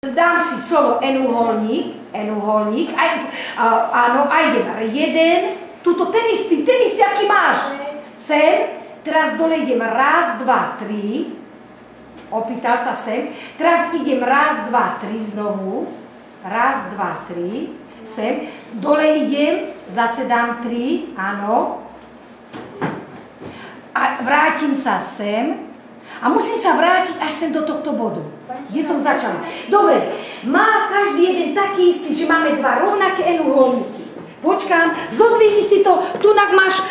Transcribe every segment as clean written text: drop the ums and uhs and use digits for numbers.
Dám si slovo N-uholník, áno, a idem. Jeden, tuto ten istý, aký máš. Sem, teraz dole idem, raz, dva, tri. Opýtal sa sem. Teraz idem raz, dva, tri znovu. Raz, dva, tri. Sem. Dole idem, zase dám tri, áno. A vrátim sa sem. A musím sa vrátiť až sem do tohto bodu. Kde som začala. Dobre, má každý jeden taký istý, že máme dva rovnaké N-uholníky. Počkám, zodvihni si to, tunak máš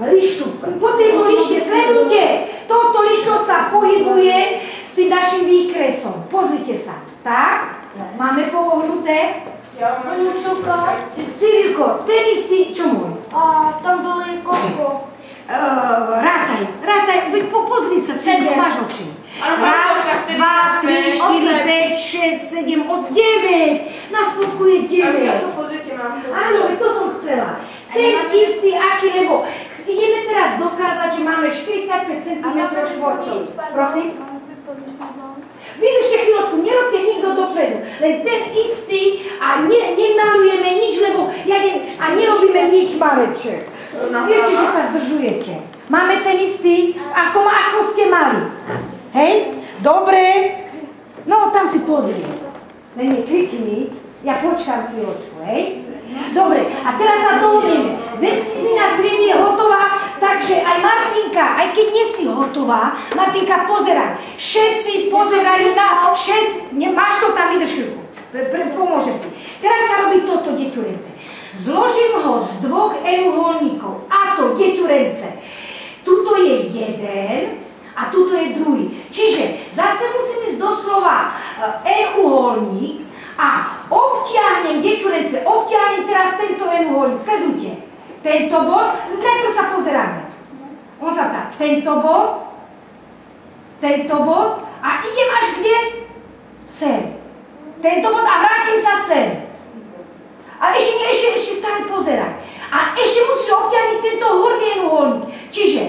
lištu. Po tejto lište, sledujte, toto lišto sa pohybuje s tým našim výkresom. Pozrite sa. Tak, máme povohnuté. Cyrilko, ten istý, čo môj? A tam dole je koľko? Rátaj, pozri sa, Cyrilko, máš oči. Raz, dva, tri, štyri, 5, 6, 7, 8, 9. Na spodku je 9. Áno, to som chcela. Ten istý, aký, lebo ideme teraz dokázať, že máme 45 cm štvorcov. Prosím? Vydržte chvíľočku, nerobte nikto dopredu. Len ten istý a nemalujeme nič, lebo a nerobíme nič maleček. Viete, že sa zdržujete. Máme ten istý, ako ste mali. Hej? Dobre. No, tam si pozri. Len neklikni. Ja počkám chvíľočku, hej? Dobre, a teraz sa dohodneme. Vecnina 3 je hotová, takže aj Martinka, aj keď nie si hotová, Martinka, pozeraj. Všetci pozerajú na... Máš to tam, vydrž chvíľku. Pomôžem ti. Teraz sa robí toto, deťurence. Zložím ho z dvoch N-uholníkov. A to, deťurence. Tuto je jeden a tuto je druhý. Čiže zase musím ísť doslova N-uholník a obtiahnem, deťurence, obtiahnem teraz tento N-uholník. Sledujte. Tento bod, najprv sa pozeráme. On sa ptá, tento bod a idem až kde? Sem. Tento bod a vrátim sa sem. Ale ešte stále pozeraj. A ešte musíš obtiahnuť tento horný N-uholník. Čiže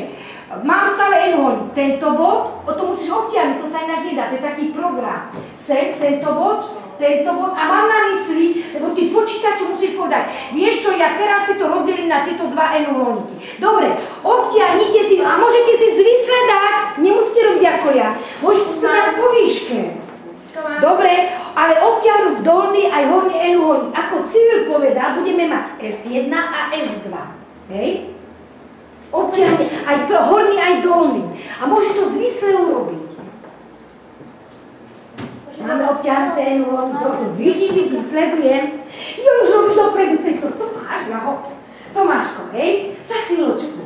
mám stále N-uholník. Tento bod, to musíš obtiahnuť, to sa ináč nedá, to je taký program. Sem, tento bod a mám na mysli, lebo ty počítaču musíš povedať, vieš čo, ja teraz si to rozdelím na tieto dva N-uholníky. Dobre, obtiahnite si, a môžete si zvisle dať, nemusíte robiť ako ja, môžete si to dať po výške. Dobre, ale obtiahnuť dolný aj horný N-uholník. Ako Cyril povedal, budeme mať S1 a S2. Hej? Obtiahnuť aj horný, aj dolný. A môžeš to zvisle urobiť. Máme obtiahnuté N-uholník. Vidím, sledujem. Jo, už robíš dopredu tejto. Tomáško, hej? Za chvíľočku.